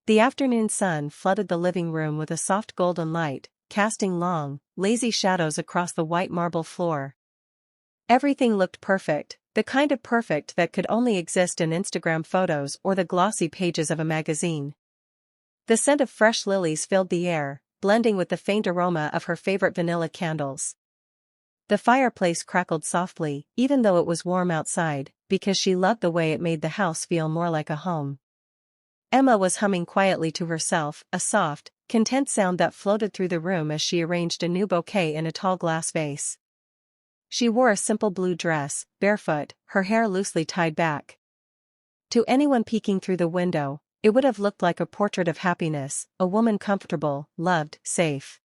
The afternoon sun flooded the living room with a soft golden light, casting long, lazy shadows across the white marble floor. Everything looked perfect, the kind of perfect that could only exist in Instagram photos or the glossy pages of a magazine. The scent of fresh lilies filled the air, blending with the faint aroma of her favorite vanilla candles. The fireplace crackled softly, even though it was warm outside, because she loved the way it made the house feel more like a home. Emma was humming quietly to herself, a soft, content sound that floated through the room as she arranged a new bouquet in a tall glass vase. She wore a simple blue dress, barefoot, her hair loosely tied back. To anyone peeking through the window, it would have looked like a portrait of happiness, a woman comfortable, loved, safe.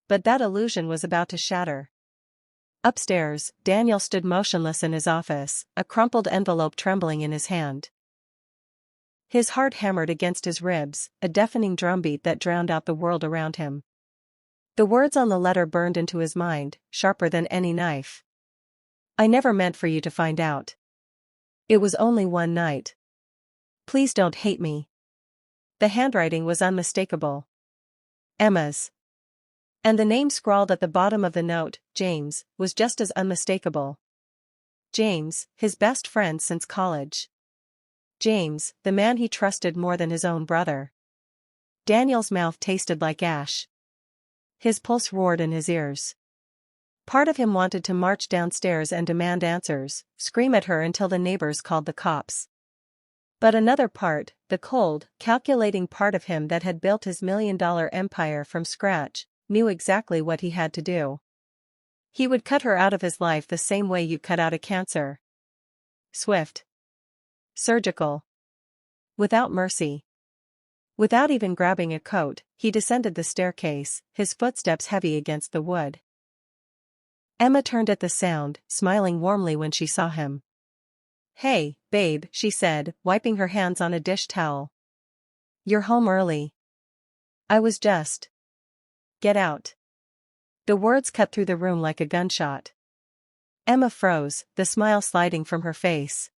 But that illusion was about to shatter. Upstairs, Daniel stood motionless in his office, a crumpled envelope trembling in his hand. His heart hammered against his ribs, a deafening drumbeat that drowned out the world around him. The words on the letter burned into his mind, sharper than any knife. I never meant for you to find out. It was only one night. Please don't hate me. The handwriting was unmistakable. Emma's. And the name scrawled at the bottom of the note, James, was just as unmistakable. James, his best friend since college. James, the man he trusted more than his own brother. Daniel's mouth tasted like ash. His pulse roared in his ears. Part of him wanted to march downstairs and demand answers, scream at her until the neighbors called the cops. But another part, the cold, calculating part of him that had built his $1 million empire from scratch, knew exactly what he had to do. He would cut her out of his life the same way you cut out a cancer. Swift. Surgical. Without mercy. Without even grabbing a coat, he descended the staircase, his footsteps heavy against the wood. Emma turned at the sound, smiling warmly when she saw him. Hey, babe, she said, wiping her hands on a dish towel. You're home early. I was just. Get out. The words cut through the room like a gunshot. Emma froze, the smile sliding from her face.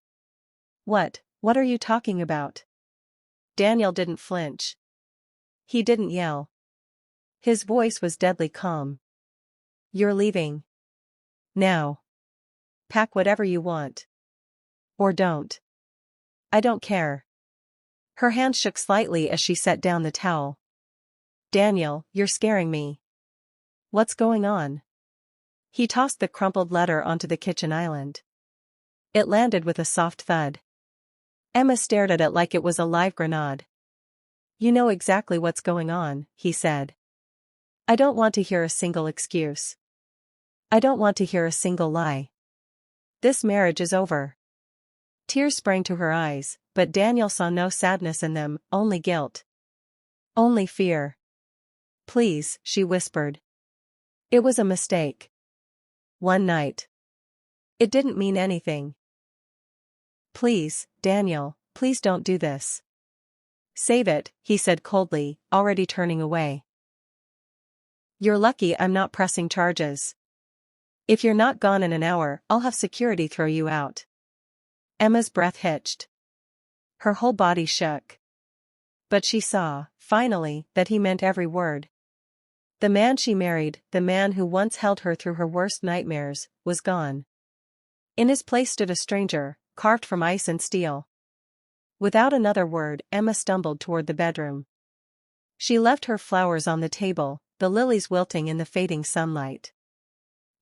What are you talking about? Daniel didn't flinch. He didn't yell. His voice was deadly calm. You're leaving. Now. Pack whatever you want. Or don't. I don't care. Her hand shook slightly as she set down the towel. Daniel, you're scaring me. What's going on? He tossed the crumpled letter onto the kitchen island. It landed with a soft thud. Emma stared at it like it was a live grenade. You know exactly what's going on, he said. I don't want to hear a single excuse. I don't want to hear a single lie. This marriage is over. Tears sprang to her eyes, but Daniel saw no sadness in them, only guilt. Only fear. Please, she whispered. It was a mistake. One night. It didn't mean anything. Please, Daniel, please don't do this. Save it, he said coldly, already turning away. You're lucky I'm not pressing charges. If you're not gone in an hour, I'll have security throw you out. Emma's breath hitched. Her whole body shook. But she saw, finally, that he meant every word. The man she married, the man who once held her through her worst nightmares, was gone. In his place stood a stranger, carved from ice and steel. Without another word, Emma stumbled toward the bedroom. She left her flowers on the table, the lilies wilting in the fading sunlight.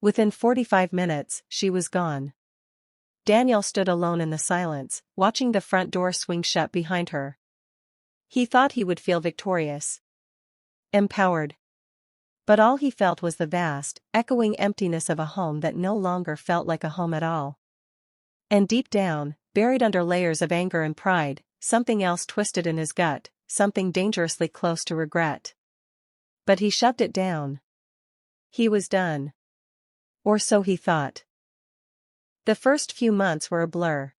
Within 45 minutes, she was gone. Daniel stood alone in the silence, watching the front door swing shut behind her. He thought he would feel victorious. Empowered. But all he felt was the vast, echoing emptiness of a home that no longer felt like a home at all. And deep down, buried under layers of anger and pride, something else twisted in his gut, something dangerously close to regret. But he shoved it down. He was done. Or so he thought. The first few months were a blur.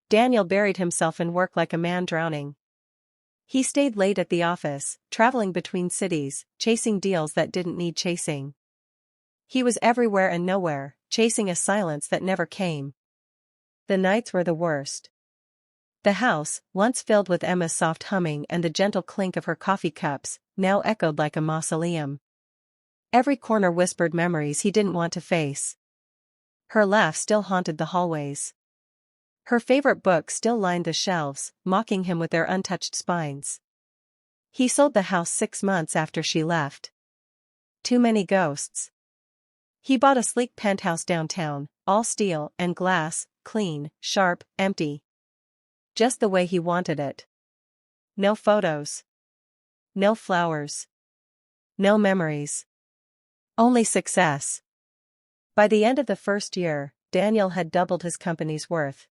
Daniel buried himself in work like a man drowning. He stayed late at the office, traveling between cities, chasing deals that didn't need chasing. He was everywhere and nowhere, chasing a silence that never came. The nights were the worst. The house, once filled with Emma's soft humming and the gentle clink of her coffee cups, now echoed like a mausoleum. Every corner whispered memories he didn't want to face. Her laugh still haunted the hallways. Her favorite books still lined the shelves, mocking him with their untouched spines. He sold the house 6 months after she left. Too many ghosts. He bought a sleek penthouse downtown, all steel and glass, clean, sharp, empty. Just the way he wanted it. No photos. No flowers. No memories. Only success. By the end of the first year, Daniel had doubled his company's worth.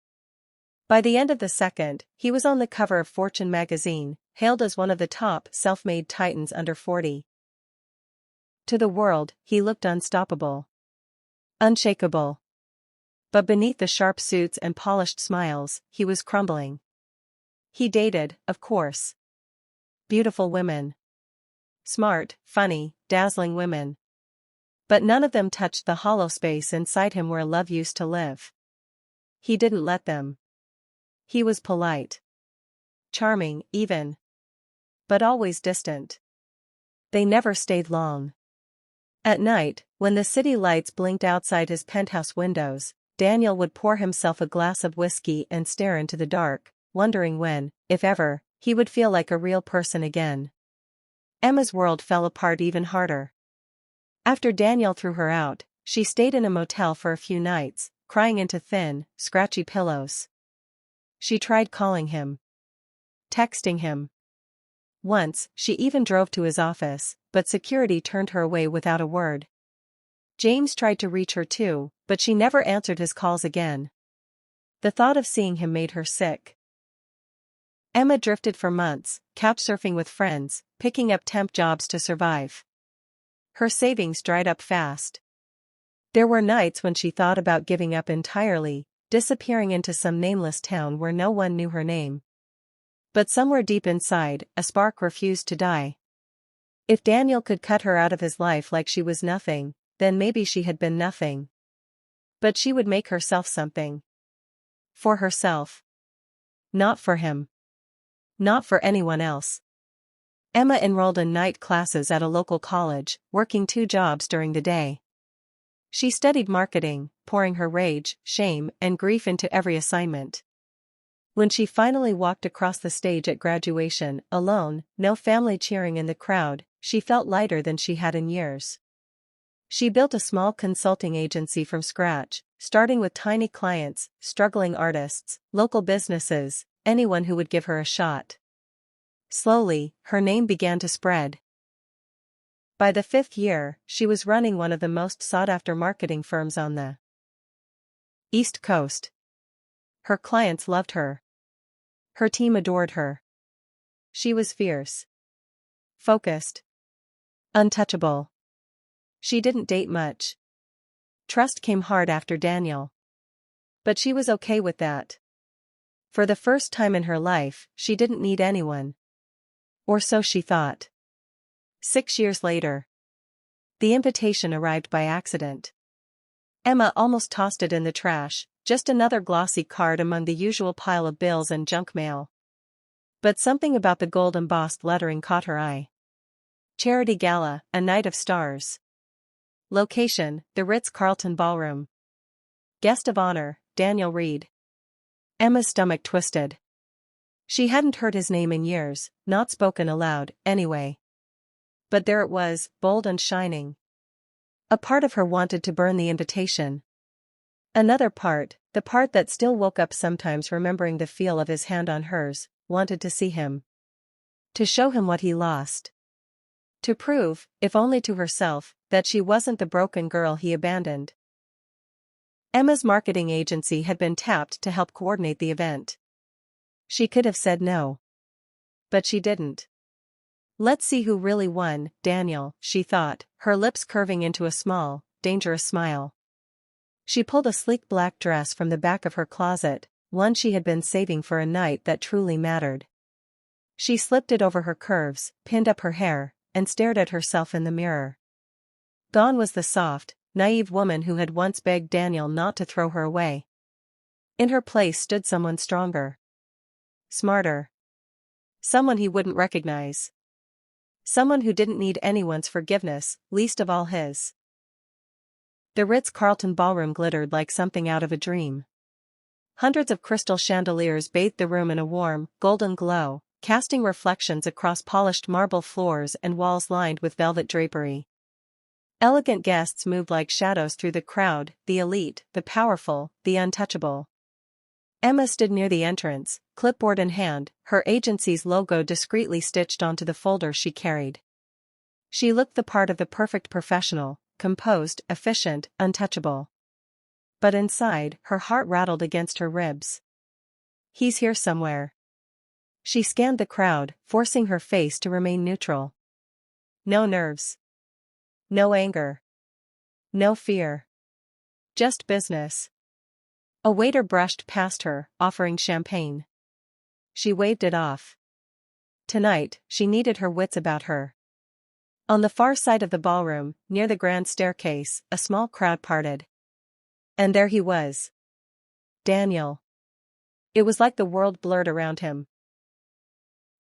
By the end of the second, he was on the cover of Fortune magazine, hailed as one of the top self-made titans under 40. To the world, he looked unstoppable. Unshakable. But beneath the sharp suits and polished smiles, he was crumbling. He dated, of course. Beautiful women. Smart, funny, dazzling women. But none of them touched the hollow space inside him where love used to live. He didn't let them. He was polite. Charming, even. But always distant. They never stayed long. At night, when the city lights blinked outside his penthouse windows, Daniel would pour himself a glass of whiskey and stare into the dark, wondering when, if ever, he would feel like a real person again. Emma's world fell apart even harder. After Daniel threw her out, she stayed in a motel for a few nights, crying into thin, scratchy pillows. She tried calling him. Texting him. Once, she even drove to his office, but security turned her away without a word. James tried to reach her too, but she never answered his calls again. The thought of seeing him made her sick. Emma drifted for months, couchsurfing with friends, picking up temp jobs to survive. Her savings dried up fast. There were nights when she thought about giving up entirely, disappearing into some nameless town where no one knew her name. But somewhere deep inside, a spark refused to die. If Daniel could cut her out of his life like she was nothing, then maybe she had been nothing. But she would make herself something. For herself. Not for him. Not for anyone else. Emma enrolled in night classes at a local college, working 2 jobs during the day. She studied marketing, pouring her rage, shame, and grief into every assignment. When she finally walked across the stage at graduation, alone, no family cheering in the crowd, she felt lighter than she had in years. She built a small consulting agency from scratch, starting with tiny clients, struggling artists, local businesses, anyone who would give her a shot. Slowly, her name began to spread. By the 5th year, she was running one of the most sought-after marketing firms on the East Coast. Her clients loved her. Her team adored her. She was fierce. Focused. Untouchable. She didn't date much. Trust came hard after Daniel. But she was okay with that. For the first time in her life, she didn't need anyone. Or so she thought. 6 years later. The invitation arrived by accident. Emma almost tossed it in the trash, just another glossy card among the usual pile of bills and junk mail. But something about the gold embossed lettering caught her eye. Charity Gala, a night of stars. Location, the Ritz-Carlton Ballroom. Guest of honor, Daniel Reed. Emma's stomach twisted. She hadn't heard his name in years, not spoken aloud, anyway. But there it was, bold and shining. A part of her wanted to burn the invitation. Another part, the part that still woke up sometimes remembering the feel of his hand on hers, wanted to see him. To show him what he lost. To prove, if only to herself, that she wasn't the broken girl he abandoned. Emma's marketing agency had been tapped to help coordinate the event. She could have said no. But she didn't. Let's see who really won, Daniel, she thought, her lips curving into a small, dangerous smile. She pulled a sleek black dress from the back of her closet, one she had been saving for a night that truly mattered. She slipped it over her curves, pinned up her hair, and stared at herself in the mirror. Gone was the soft, naive woman who had once begged Daniel not to throw her away. In her place stood someone stronger. smarter. Someone he wouldn't recognize. Someone who didn't need anyone's forgiveness, least of all his. The Ritz-Carlton ballroom glittered like something out of a dream. Hundreds of crystal chandeliers bathed the room in a warm, golden glow, casting reflections across polished marble floors and walls lined with velvet drapery. Elegant guests moved like shadows through the crowd, the elite, the powerful, the untouchable. Emma stood near the entrance, clipboard in hand, her agency's logo discreetly stitched onto the folder she carried. She looked the part of the perfect professional, composed, efficient, untouchable. But inside, her heart rattled against her ribs. He's here somewhere. She scanned the crowd, forcing her face to remain neutral. No nerves. No anger. No fear. Just business. A waiter brushed past her, offering champagne. She waved it off. Tonight, she needed her wits about her. On the far side of the ballroom, near the grand staircase, a small crowd parted. And there he was. Daniel. It was like the world blurred around him.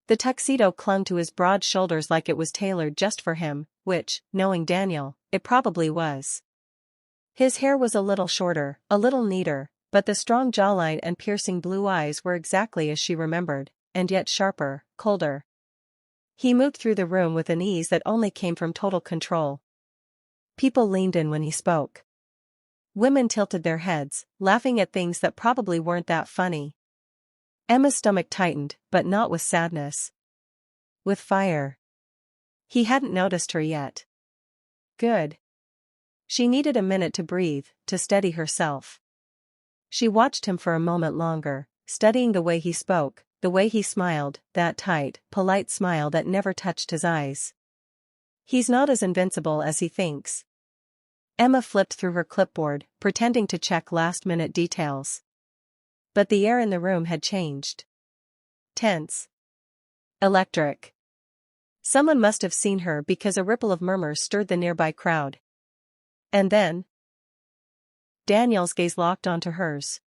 The tuxedo clung to his broad shoulders like it was tailored just for him, which, knowing Daniel, it probably was. His hair was a little shorter, a little neater, but the strong jawline and piercing blue eyes were exactly as she remembered, and yet sharper, colder. He moved through the room with an ease that only came from total control. People leaned in when he spoke. Women tilted their heads, laughing at things that probably weren't that funny. Emma's stomach tightened, but not with sadness. With fire. He hadn't noticed her yet. Good. She needed a minute to breathe, to steady herself. She watched him for a moment longer, studying the way he spoke, the way he smiled, that tight, polite smile that never touched his eyes. He's not as invincible as he thinks. Emma flipped through her clipboard, pretending to check last-minute details. But the air in the room had changed. Tense. Electric. Someone must have seen her because a ripple of murmurs stirred the nearby crowd. And then, Daniel's gaze locked onto hers.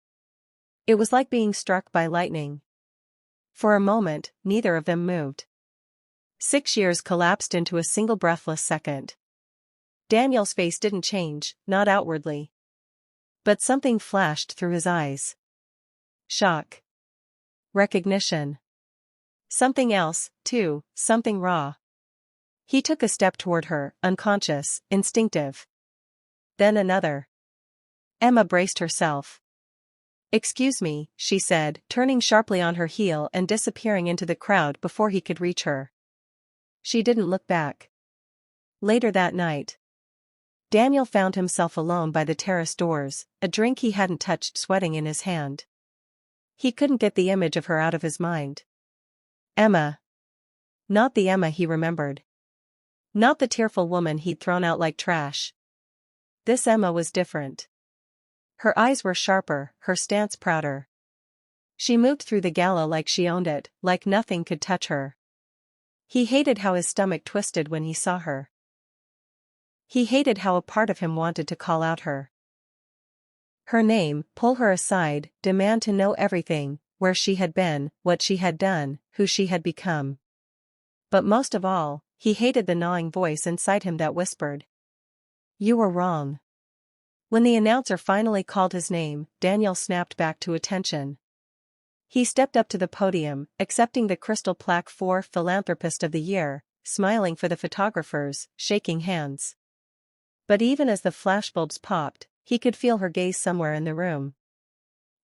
It was like being struck by lightning. For a moment, neither of them moved. 6 years collapsed into a single breathless second. Daniel's face didn't change, not outwardly. But something flashed through his eyes. Shock. Recognition. Something else, too, something raw. He took a step toward her, unconscious, instinctive. Then another. Emma braced herself. "Excuse me," she said, turning sharply on her heel and disappearing into the crowd before he could reach her. She didn't look back. Later that night, Daniel found himself alone by the terrace doors, a drink he hadn't touched sweating in his hand. He couldn't get the image of her out of his mind. Emma. Not the Emma he remembered. Not the tearful woman he'd thrown out like trash. This Emma was different. Her eyes were sharper, her stance prouder. She moved through the gala like she owned it, like nothing could touch her. He hated how his stomach twisted when he saw her. He hated how a part of him wanted to call out her name, pull her aside, demand to know everything, where she had been, what she had done, who she had become. But most of all, he hated the gnawing voice inside him that whispered, "You were wrong." When the announcer finally called his name, Daniel snapped back to attention. He stepped up to the podium, accepting the crystal plaque for Philanthropist of the Year, smiling for the photographers, shaking hands. But even as the flashbulbs popped, he could feel her gaze somewhere in the room.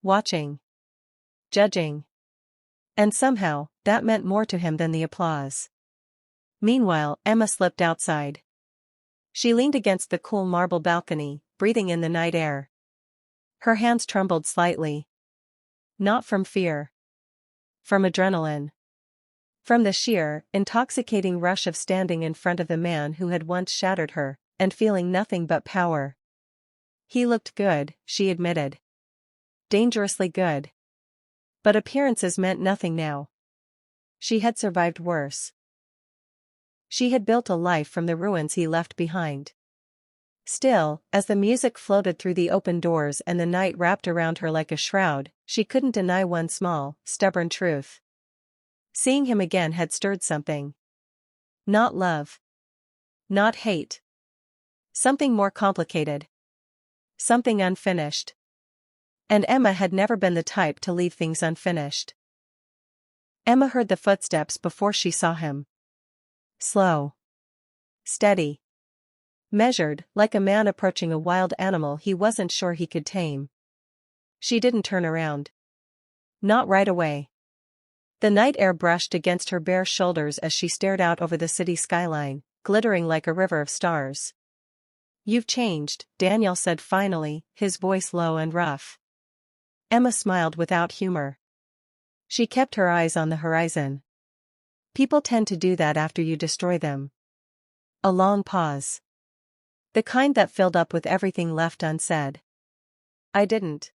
Watching. Judging. And somehow, that meant more to him than the applause. Meanwhile, Emma slipped outside. She leaned against the cool marble balcony, breathing in the night air. Her hands trembled slightly. Not from fear. From adrenaline. From the sheer, intoxicating rush of standing in front of the man who had once shattered her, and feeling nothing but power. He looked good, she admitted. Dangerously good. But appearances meant nothing now. She had survived worse. She had built a life from the ruins he left behind. Still, as the music floated through the open doors and the night wrapped around her like a shroud, she couldn't deny one small, stubborn truth. Seeing him again had stirred something. Not love. Not hate. Something more complicated. Something unfinished. And Emma had never been the type to leave things unfinished. Emma heard the footsteps before she saw him. Slow. Steady. Measured, like a man approaching a wild animal he wasn't sure he could tame. She didn't turn around. Not right away. The night air brushed against her bare shoulders as she stared out over the city skyline, glittering like a river of stars. You've changed, Daniel said finally, his voice low and rough. Emma smiled without humor. She kept her eyes on the horizon. People tend to do that after you destroy them. A long pause. The kind that filled up with everything left unsaid. I didn't.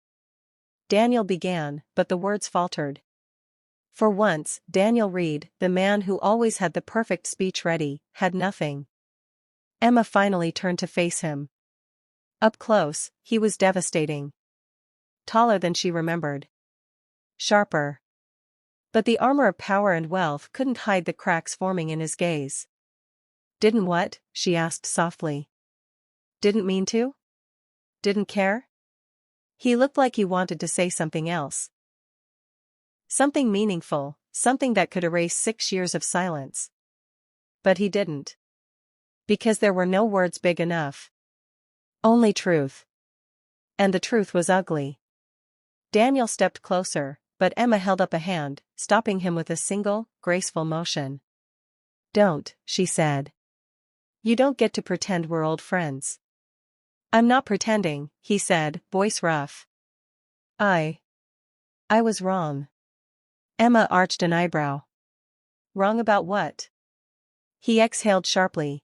Daniel began, but the words faltered. For once, Daniel Reed, the man who always had the perfect speech ready, had nothing. Emma finally turned to face him. Up close, he was devastating. Taller than she remembered. Sharper. But the armor of power and wealth couldn't hide the cracks forming in his gaze. Didn't what? She asked softly. Didn't mean to? Didn't care? He looked like he wanted to say something else. Something meaningful, something that could erase 6 years of silence. But he didn't. Because there were no words big enough. Only truth. And the truth was ugly. Daniel stepped closer, but Emma held up a hand, stopping him with a single, graceful motion. Don't, she said. You don't get to pretend we're old friends. I'm not pretending, he said, voice rough. I was wrong. Emma arched an eyebrow. Wrong about what? He exhaled sharply.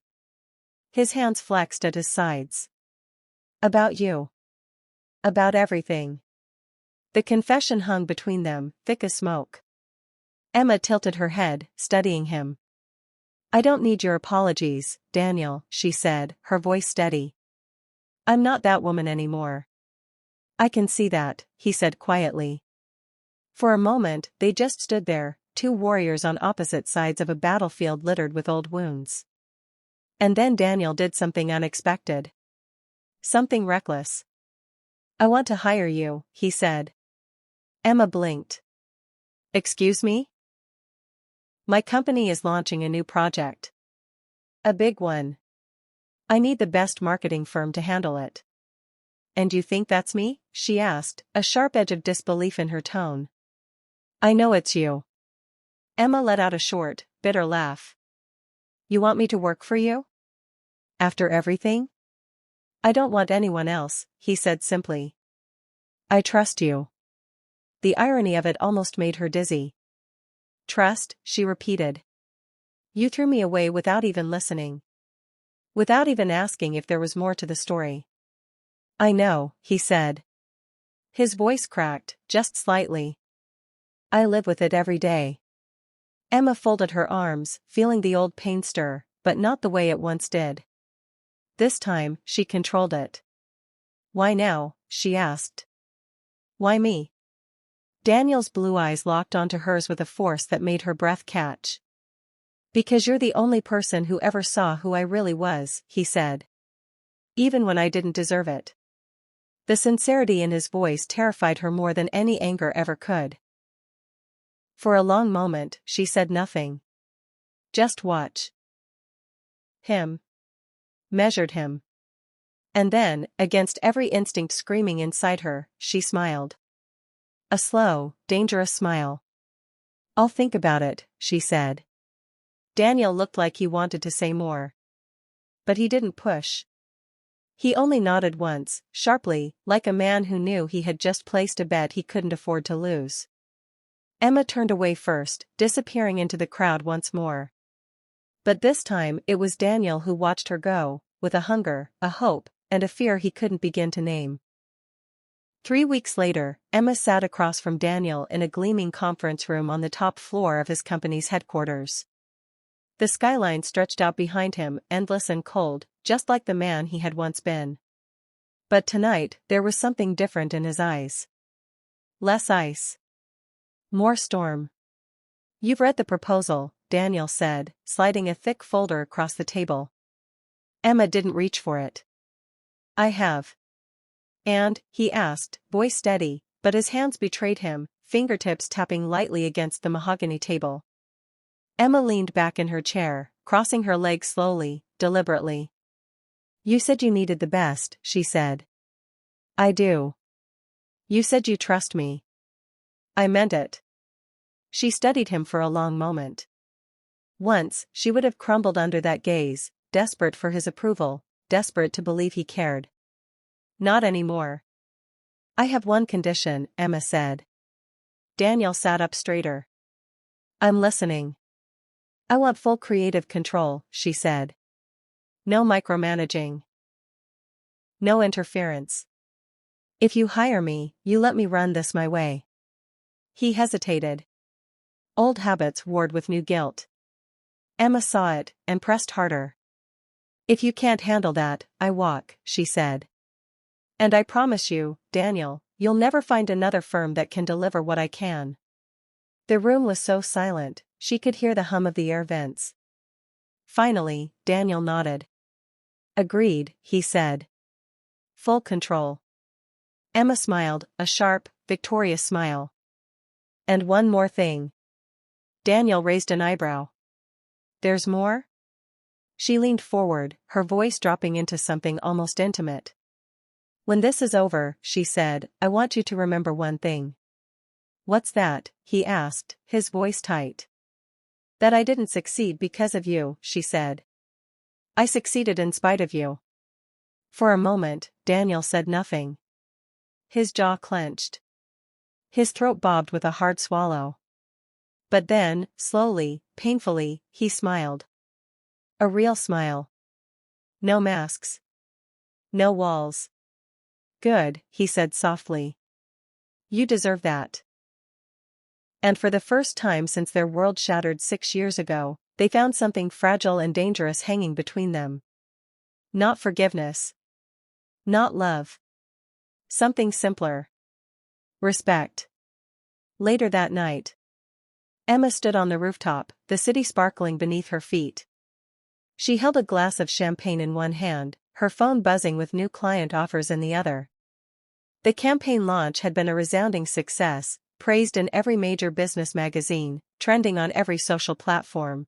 His hands flexed at his sides. About you. About everything. The confession hung between them, thick as smoke. Emma tilted her head, studying him. I don't need your apologies, Daniel, she said, her voice steady. I'm not that woman anymore. I can see that, he said quietly. For a moment, they just stood there, two warriors on opposite sides of a battlefield littered with old wounds. And then Daniel did something unexpected. Something reckless. I want to hire you, he said. Emma blinked. Excuse me? My company is launching a new project. A big one. I need the best marketing firm to handle it. And you think that's me? She asked, a sharp edge of disbelief in her tone. I know it's you. Emma let out a short, bitter laugh. You want me to work for you? After everything? I don't want anyone else, he said simply. I trust you. The irony of it almost made her dizzy. Trust, she repeated. You threw me away without even listening. Without even asking if there was more to the story. I know, he said. His voice cracked, just slightly. I live with it every day. Emma folded her arms, feeling the old pain stir, but not the way it once did. This time, she controlled it. Why now? She asked. Why me? Daniel's blue eyes locked onto hers with a force that made her breath catch. Because you're the only person who ever saw who I really was, he said. Even when I didn't deserve it. The sincerity in his voice terrified her more than any anger ever could. For a long moment, she said nothing. Just watch. Him. Measured him. And then, against every instinct screaming inside her, she smiled. A slow, dangerous smile. I'll think about it, she said. Daniel looked like he wanted to say more. But he didn't push. He only nodded once, sharply, like a man who knew he had just placed a bet he couldn't afford to lose. Emma turned away first, disappearing into the crowd once more. But this time it was Daniel who watched her go, with a hunger, a hope, and a fear he couldn't begin to name. 3 weeks later, Emma sat across from Daniel in a gleaming conference room on the top floor of his company's headquarters. The skyline stretched out behind him, endless and cold, just like the man he had once been. But tonight, there was something different in his eyes. Less ice. More storm. You've read the proposal, Daniel said, sliding a thick folder across the table. Emma didn't reach for it. I have. And, he asked, voice steady, but his hands betrayed him, fingertips tapping lightly against the mahogany table. Emma leaned back in her chair, crossing her legs slowly, deliberately. You said you needed the best, she said. I do. You said you trust me. I meant it. She studied him for a long moment. Once, she would have crumbled under that gaze, desperate for his approval, desperate to believe he cared. Not anymore. I have one condition, Emma said. Daniel sat up straighter. I'm listening. I want full creative control, she said. No micromanaging. No interference. If you hire me, you let me run this my way. He hesitated. Old habits warred with new guilt. Emma saw it, and pressed harder. If you can't handle that, I walk, she said. And I promise you, Daniel, you'll never find another firm that can deliver what I can. The room was so silent, she could hear the hum of the air vents. Finally, Daniel nodded. Agreed, he said. Full control. Emma smiled, a sharp, victorious smile. And one more thing. Daniel raised an eyebrow. There's more? She leaned forward, her voice dropping into something almost intimate. When this is over, she said, I want you to remember one thing. What's that? He asked, his voice tight. That I didn't succeed because of you, she said. I succeeded in spite of you. For a moment, Daniel said nothing. His jaw clenched. His throat bobbed with a hard swallow. But then, slowly, painfully, he smiled. A real smile. No masks. No walls. Good, he said softly. You deserve that. And for the first time since their world shattered 6 years ago, they found something fragile and dangerous hanging between them. Not forgiveness. Not love. Something simpler. Respect. Later that night, Emma stood on the rooftop, the city sparkling beneath her feet. She held a glass of champagne in one hand, her phone buzzing with new client offers in the other. The campaign launch had been a resounding success, praised in every major business magazine, trending on every social platform.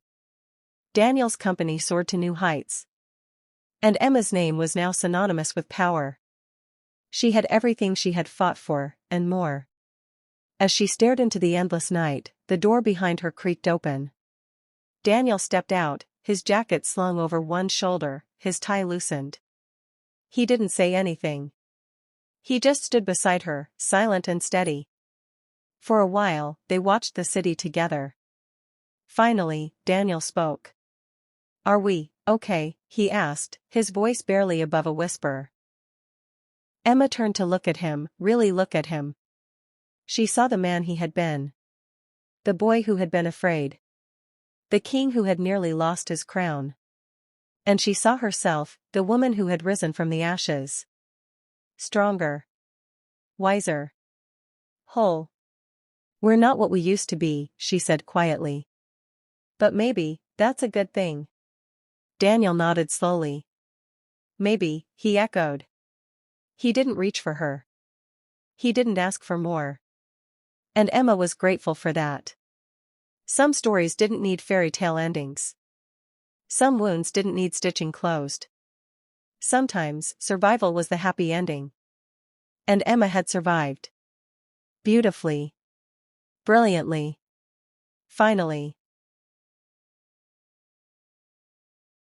Daniel's company soared to new heights. And Emma's name was now synonymous with power. She had everything she had fought for, and more. As she stared into the endless night, the door behind her creaked open. Daniel stepped out, his jacket slung over one shoulder, his tie loosened. He didn't say anything. He just stood beside her, silent and steady. For a while, they watched the city together. Finally, Daniel spoke. Are we okay? He asked, his voice barely above a whisper. Emma turned to look at him, really look at him. She saw the man he had been. The boy who had been afraid. The king who had nearly lost his crown. And she saw herself, the woman who had risen from the ashes. Stronger. Wiser. Whole. We're not what we used to be, she said quietly. But maybe, that's a good thing. Daniel nodded slowly. Maybe, he echoed. He didn't reach for her. He didn't ask for more. And Emma was grateful for that. Some stories didn't need fairy tale endings. Some wounds didn't need stitching closed. Sometimes, survival was the happy ending. And Emma had survived. Beautifully. Brilliantly. Finally.